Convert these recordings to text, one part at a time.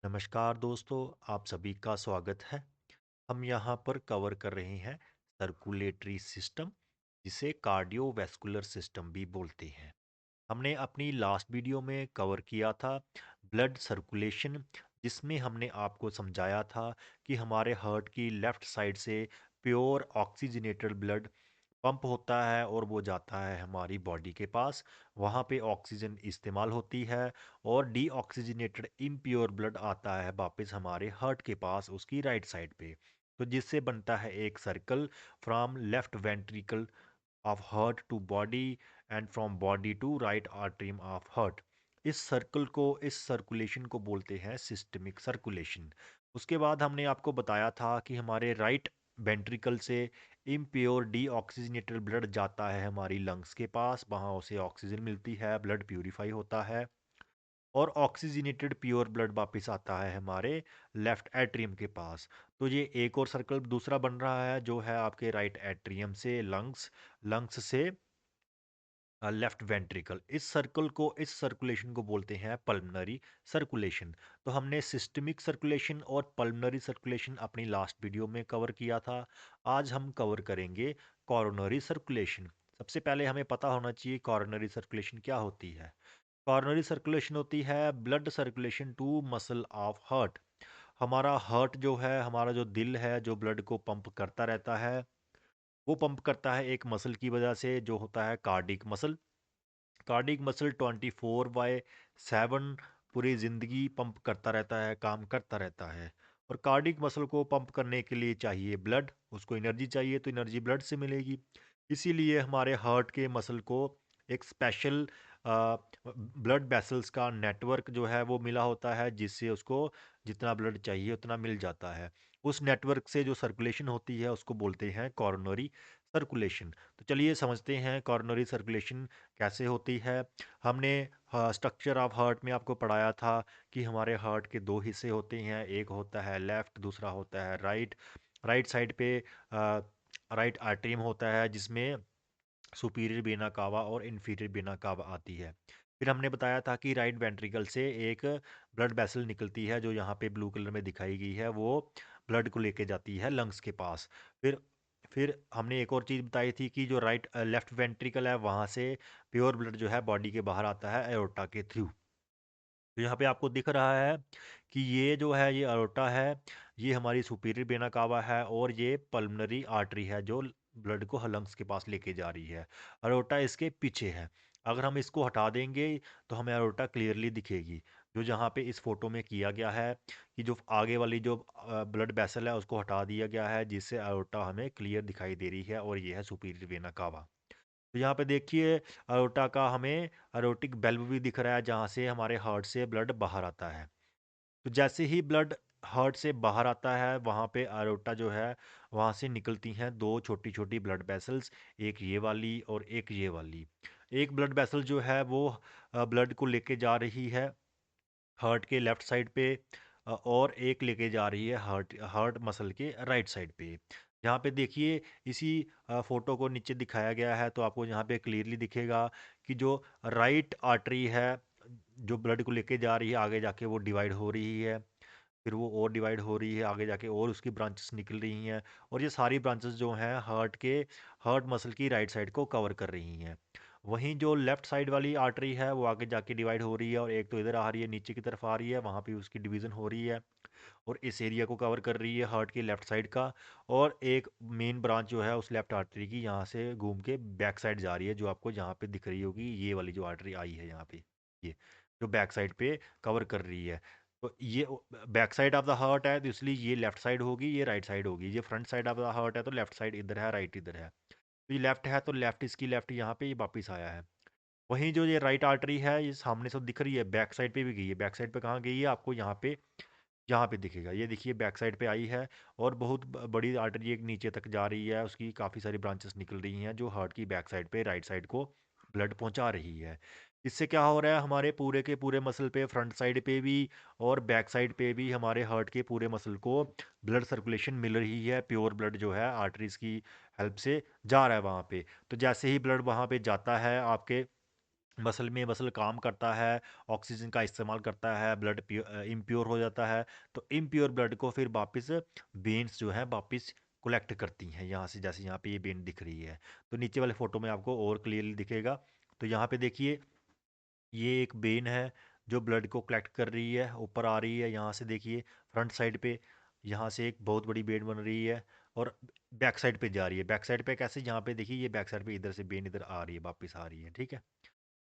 नमस्कार दोस्तों, आप सभी का स्वागत है। हम यहाँ पर कवर कर रहे हैं सर्कुलेटरी सिस्टम, जिसे कार्डियोवैस्कुलर सिस्टम भी बोलते हैं। हमने अपनी लास्ट वीडियो में कवर किया था ब्लड सर्कुलेशन, जिसमें हमने आपको समझाया था कि हमारे हार्ट की लेफ्ट साइड से प्योर ऑक्सीजनेटेड ब्लड पंप होता है और वो जाता है हमारी बॉडी के पास। वहाँ पे ऑक्सीजन इस्तेमाल होती है और डीऑक्सीजनेटेड इम्प्योर ब्लड आता है वापस हमारे हार्ट के पास उसकी राइट साइड पे। तो जिससे बनता है एक circle from left ventricle of heart to body and from body to right atrium of heart. इस सर्कुलेशन को बोलते हैं सिस्टमिक सर्कुलेशन। उसके बाद हमने आपको बताया था कि हमारे राइट वेंट्रिकल से इम्प्योर डीऑक्सीजनेटेड ब्लड जाता है हमारी लंग्स के पास, वहाँ उसे ऑक्सीजन मिलती है, ब्लड प्यूरिफाई होता है और ऑक्सीजनेटेड प्योर ब्लड वापस आता है हमारे लेफ्ट एट्रियम के पास। तो ये एक और सर्कल दूसरा बन रहा है जो है आपके राइट एट्रियम से लंग्स, लंग्स से लेफ्ट वेंट्रिकल। इस सर्कुलेशन को बोलते हैं पल्मनरी सर्कुलेशन। तो हमने सिस्टमिक सर्कुलेशन और पल्मनरी सर्कुलेशन अपनी लास्ट वीडियो में कवर किया था। आज हम कवर करेंगे कॉरोनरी सर्कुलेशन। सबसे पहले हमें पता होना चाहिए कॉरोनरी सर्कुलेशन क्या होती है। कॉरोनरी सर्कुलेशन होती है blood circulation to muscle of heart. हमारा हार्ट जो है, हमारा जो दिल है, जो ब्लड को पंप करता रहता है, वो पंप करता है एक मसल की वजह से जो होता है कार्डिक मसल। कार्डिक मसल 24/7 पूरी ज़िंदगी पंप करता रहता है, काम करता रहता है। और कार्डिक मसल को पंप करने के लिए चाहिए ब्लड, उसको एनर्जी चाहिए, तो एनर्जी ब्लड से मिलेगी। इसीलिए हमारे हार्ट के मसल को एक स्पेशल ब्लड वेसल्स का नेटवर्क जो है वो मिला होता है, जिससे उसको जितना ब्लड चाहिए उतना मिल जाता है। उस नेटवर्क से जो सर्कुलेशन होती है उसको बोलते हैं कॉरोनरी सर्कुलेशन। तो चलिए समझते हैं कॉरोनरी सर्कुलेशन कैसे होती है। हमने स्ट्रक्चर ऑफ हार्ट में आपको पढ़ाया था कि हमारे हार्ट के दो हिस्से होते हैं, एक होता है लेफ्ट, दूसरा होता है राइट। राइट साइड पे राइट आर्टरियम होता है जिसमें सुपीरियर वेना कावा और इन्फीरियर वेना कावा आती है। फिर हमने बताया था कि राइट वेंट्रिकल से एक ब्लड वेसल निकलती है जो यहाँ पे ब्लू कलर में दिखाई गई है, वो ब्लड को लेके जाती है लंग्स के पास। फिर फिर हमने एक और चीज़ बताई थी कि जो लेफ्ट वेंट्रिकल है वहाँ से प्योर ब्लड जो है बॉडी के बाहर आता है एओर्टा के थ्रू। तो यहाँ पे आपको दिख रहा है कि ये जो है ये अरोटा है, ये हमारी सुपीरियर वेना कावा है और ये पल्मनरी आर्टरी है जो ब्लड को लंग्स के पास लेके जा रही है। अरोटा इसके पीछे है। अगर हम इसको हटा देंगे तो हमें अरोटा क्लियरली दिखेगी, जो जहाँ पे इस फोटो में किया गया है कि जो आगे वाली जो ब्लड वेसल है उसको हटा दिया गया है, जिससे अरोटा हमें क्लियर दिखाई दे रही है और ये है सुपीरियर वेना कावा। तो यहाँ पे देखिए अरोटा का हमें अरोटिक बेल्व भी दिख रहा है जहाँ से हमारे हार्ट से ब्लड बाहर आता है। तो जैसे ही ब्लड हार्ट से बाहर आता है वहाँ पे अरोटा जो है वहाँ से निकलती हैं दो छोटी छोटी ब्लड वेसल्स, एक ये वाली और एक ये वाली। एक ब्लड वेसल जो है वो ब्लड को लेके जा रही है हार्ट के लेफ्ट साइड पे, और एक लेके जा रही है हार्ट हार्ट मसल के राइट साइड पे। यहाँ पे देखिए इसी फोटो को नीचे दिखाया गया है तो आपको यहाँ पे क्लियरली दिखेगा कि जो राइट आर्टरी है जो ब्लड को लेके जा रही है, आगे जाके वो डिवाइड हो रही है, फिर वो और डिवाइड हो रही है, आगे जाके और उसकी ब्रांचेस निकल रही हैं और ये सारी ब्रांचेस जो हैं हार्ट मसल की राइट साइड को कवर कर रही हैं। वहीं जो लेफ्ट साइड वाली आर्टरी है वो आगे जाके डिवाइड हो रही है और एक तो इधर आ रही है, नीचे की तरफ आ रही है, वहाँ पे उसकी डिवीज़न हो रही है और इस एरिया को कवर कर रही है हार्ट की लेफ्ट साइड का। और एक मेन ब्रांच जो है उस लेफ्ट आर्टरी की यहाँ से घूम के बैक साइड जा रही है, जो आपको यहाँ पे दिख रही होगी, ये वाली जो आर्टरी आई है यहाँ पे, ये जो बैक साइड पे कवर कर रही है। तो ये back side of the heart है तो इसलिए ये लेफ्ट साइड होगी, ये राइट साइड होगी। ये front side of the heart है तो लेफ्ट साइड इधर है, राइट इधर है। तो ये लेफ्ट है तो लेफ्ट, इसकी लेफ्ट यहाँ पे ये वापिस आया है। वहीं जो ये राइट आर्टरी है ये सामने से दिख रही है, बैक साइड पे भी गई है। बैक साइड पे कहाँ गई है आपको यहाँ पे दिखेगा, ये देखिए बैक साइड पे आई है और बहुत बड़ी आर्टरी एक नीचे तक जा रही है, उसकी काफ़ी सारी ब्रांचेस निकल रही हैं जो हार्ट की बैक साइड पे राइट साइड को ब्लड पहुंचा रही है। इससे क्या हो रहा है, हमारे पूरे के पूरे मसल पे फ्रंट साइड पे भी और बैक साइड पे भी हमारे हार्ट के पूरे मसल को ब्लड सर्कुलेशन मिल रही है। प्योर ब्लड जो है आर्टरीज की हेल्प से जा रहा है वहाँ पे। तो जैसे ही ब्लड वहाँ पे जाता है आपके मसल काम करता है, ऑक्सीजन का इस्तेमाल करता है, ब्लड इम्प्योर हो जाता है। तो इम्प्योर ब्लड को फिर वापस वेन्स जो है वापस कलेक्ट करती हैं यहाँ से, जैसे यहाँ पे ये वेन दिख रही है। तो नीचे वाले फोटो में आपको और क्लियरली दिखेगा। तो यहाँ पे देखिए, ये एक वेन है जो ब्लड को कलेक्ट कर रही है, ऊपर आ रही है यहाँ से। देखिए फ्रंट साइड पे यहाँ से एक बहुत बड़ी वेन बन रही है और बैक साइड पे जा रही है। बैक साइड पे कैसे, यहाँ पे देखिए ये बैक साइड पे इधर से वेन इधर आ रही है, वापस आ रही है, ठीक है।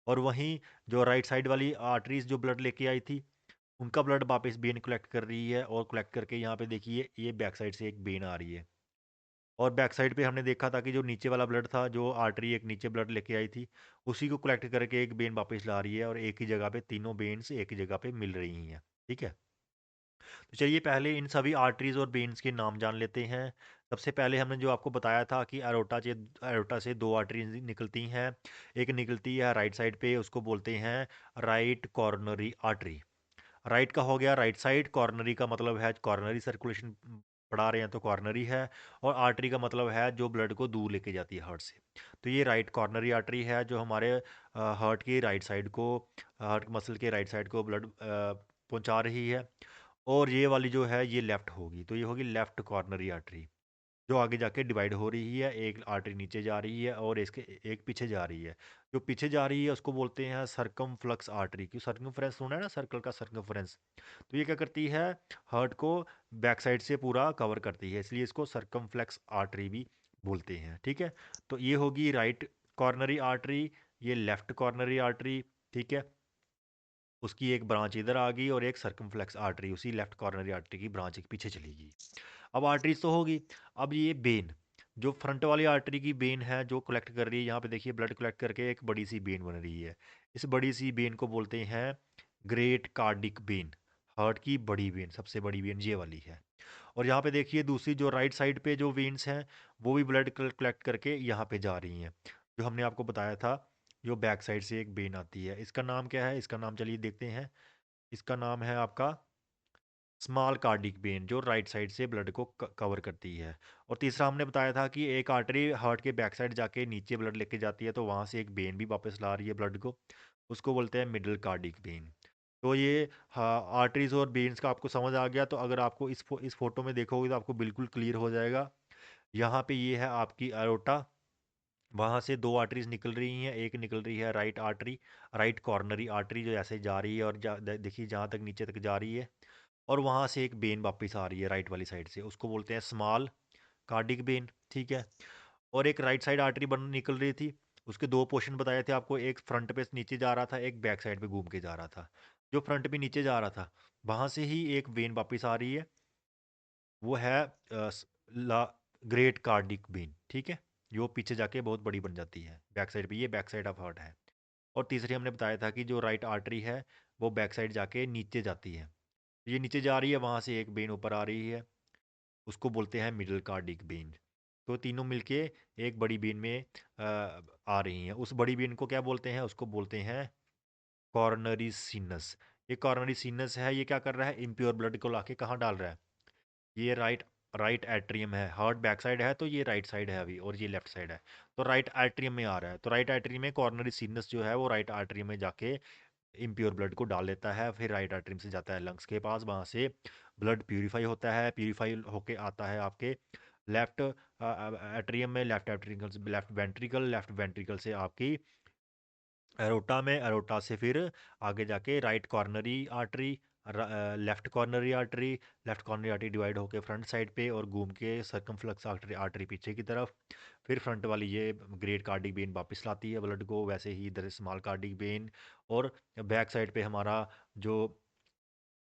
और वहीं जो राइट साइड वाली आर्टरीज जो ब्लड लेके आई थी, उनका ब्लड वापस वेन कलेक्ट कर रही है, और कलेक्ट करके यहाँ पे देखिए ये बैक साइड से एक वेन आ रही है। और बैक साइड पे हमने देखा था कि जो नीचे वाला ब्लड था, जो आर्टरी एक नीचे ब्लड लेके आई थी, उसी को कलेक्ट करके एक वेन वापस ला रही है, और एक ही जगह पे तीनों वेन्स एक ही जगह पे मिल रही हैं, ठीक है। तो चलिए पहले इन सभी आर्टरीज और वेन्स के नाम जान लेते हैं। सबसे पहले हमने जो आपको बताया था कि एरोटा से दो आर्टरीज निकलती हैं। एक निकलती है राइट साइड पे, उसको बोलते हैं राइट कॉर्नरी आर्टरी। राइट का हो गया राइट साइड, कॉर्नरी का मतलब है कॉर्नरी सर्कुलेशन पढ़ा रहे हैं तो कॉर्नरी है, और आर्टरी का मतलब है जो ब्लड को दूर लेके जाती है हार्ट से। तो ये राइट कॉर्नरी आर्टरी है जो हमारे हार्ट की राइट साइड को, हार्ट मसल के राइट साइड को ब्लड पहुंचा रही है। और ये वाली जो है ये लेफ्ट होगी, तो ये होगी लेफ्ट कॉर्नरी आर्टरी, जो आगे जाके डिवाइड हो रही है। एक आर्टरी नीचे जा रही है और इसके एक पीछे जा रही है। जो पीछे जा रही है उसको बोलते हैं सर्कमफ्लक्स आर्टरी। क्यों सर्कमफ्रेंस सुना है ना, सर्कल का सर्कमफ्रेंस। तो ये क्या करती है, हार्ट को बैक साइड से पूरा कवर करती है, इसलिए इसको सर्कमफ्लेक्स आर्टरी भी बोलते हैं, ठीक है। तो ये होगी राइट कॉर्नरी आर्टरी, ये लेफ्ट कॉर्नरी आर्टरी, ठीक है। उसकी एक ब्रांच इधर आ गई और एक सर्कमफ्लेक्स आर्टरी उसी लेफ्ट कॉर्नरी आर्टरी की ब्रांच के पीछे चली गई। अब आर्टरीज तो होगी। अब ये बेन, जो फ्रंट वाली आर्टरी की बेन है जो कलेक्ट कर रही है, यहाँ पे देखिए ब्लड कलेक्ट करके एक बड़ी सी बेन बन रही है। इस बड़ी सी बेन को बोलते हैं ग्रेट कार्डिक बेन। हार्ट की बड़ी वेन, सबसे बड़ी वेन ये वाली है। और यहाँ पे देखिए दूसरी जो राइट साइड पे जो वेन्स हैं, वो भी ब्लड कलेक्ट करके यहाँ पे जा रही हैं। जो हमने आपको बताया था, जो बैक साइड से एक वेन आती है, इसका नाम क्या है, इसका नाम चलिए देखते हैं। इसका नाम है आपका स्मॉल कार्डिक वेन, जो राइट साइड से ब्लड को कवर करती है। और तीसरा हमने बताया था कि एक आर्टरी हार्ट के बैक साइड जाके नीचे ब्लड लेके जाती है, तो वहाँ से एक वेन भी वापस ला रही है ब्लड को, उसको बोलते हैं मिडल कार्डिक वेन। तो ये हाँ, आर्टरीज और वेन्स का आपको समझ आ गया। तो अगर आपको इस फोटो में देखोगे तो आपको बिल्कुल क्लियर हो जाएगा। यहाँ पे ये है आपकी अरोटा, वहाँ से दो आर्टरीज निकल रही हैं। एक निकल रही है right artery, right coronary artery, जो ऐसे जा रही है और देखिए जहाँ तक नीचे तक जा रही है। और वहाँ से एक बेन वापस आ रही है राइट वाली साइड से, उसको बोलते हैं स्मॉल कार्डिक बेन, ठीक है। और एक राइट साइड आर्टरी बन निकल रही थी, उसके दो पोर्शन बताए थे आपको, एक फ्रंट पे नीचे जा रहा था, एक बैक साइड पे घूम के जा रहा था। जो फ्रंट पे नीचे जा रहा था, वहाँ से ही एक वेन वापस आ रही है, वो है ला ग्रेट कार्डिक वेन, ठीक है। जो पीछे जाके बहुत बड़ी बन जाती है बैक साइड पे, ये बैक साइड ऑफ हार्ट है। और तीसरी हमने बताया था कि जो राइट आर्टरी है वो बैक साइड जाके नीचे जाती है, ये नीचे जा रही है, वहाँ से एक बेन ऊपर आ रही है, उसको बोलते हैं मिडल कार्डिक बेन। तो तीनों मिलके एक बड़ी बेन में आ रही हैं। उस बड़ी बेन को क्या बोलते हैं, उसको बोलते हैं कॉर्नरी सीनस। ये कॉर्नरी सीनस है, ये क्या कर रहा है, इम्प्योर ब्लड को लाके कहाँ डाल रहा है, ये राइट राइट एट्रियम है। हार्ट बैक साइड है तो ये राइट साइड है अभी, और ये लेफ्ट साइड है, तो राइट एट्रियम में आ रहा है। तो राइट एट्रियम में कॉर्नरी सीनस जो है वो राइट आर्टरी में जाके इम्प्योर ब्लड को डाल लेता है, फिर राइट आर्टरी से जाता है लंग्स के पास, वहाँ से ब्लड प्यूरिफाई होता है, प्यूरिफाई होके आता है आपके लेफ्ट एट्रियम में, लेफ्ट एट्रिकल से लेफ्ट वेंट्रिकल से आपकी एरोटा में, एरोटा से फिर आगे जाके right coronary artery, left coronary artery divide होके फ्रंट साइड पे और घूम के सर्कमफ्लक्स आर्टरी आर्टरी पीछे की तरफ। फिर फ्रंट वाली ये ग्रेट कार्डिक वेन वापस लाती है ब्लड को, वैसे ही इधर स्मॉल कार्डिक वेन। और बैक साइड पे हमारा जो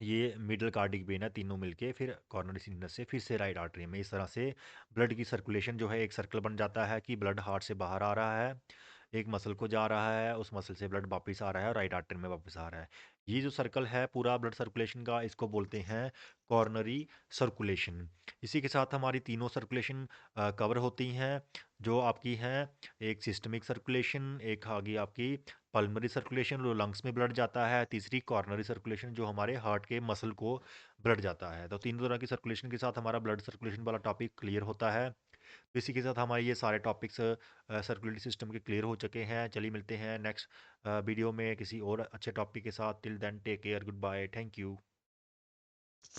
ये मिडल कार्डिक वेन है, तीनों मिलके फिर कॉर्नरी सिग्नस से फिर से राइट आर्टरी में, इस तरह से ब्लड की सर्कुलेशन जो है एक सर्कल बन जाता है कि ब्लड हार्ट से बाहर आ रहा है, एक मसल को जा रहा है, उस मसल से ब्लड वापस आ रहा है और राइट आर्टरी में वापस आ रहा है। ये जो सर्कल है पूरा ब्लड सर्कुलेशन का, इसको बोलते हैं कॉर्नरी सर्कुलेशन। इसी के साथ हमारी तीनों सर्कुलेशन कवर होती हैं, जो आपकी हैं एक सिस्टमिक सर्कुलेशन, एक आ गई आपकी पल्मोनरी सर्कुलेशन जो लंग्स में ब्लड जाता है, तीसरी कॉर्नरी सर्कुलेशन जो हमारे हार्ट के मसल को ब्लड जाता है। तो तीनों तरह की सर्कुलेशन के साथ हमारा ब्लड सर्कुलेशन वाला टॉपिक क्लियर होता है। तो इसी के साथ हमारे ये सारे टॉपिक्स सर्कुलेटरी सिस्टम के क्लियर हो चुके हैं। चलिए मिलते हैं नेक्स्ट वीडियो में किसी और अच्छे टॉपिक के साथ। Till then take care, good bye, thank you.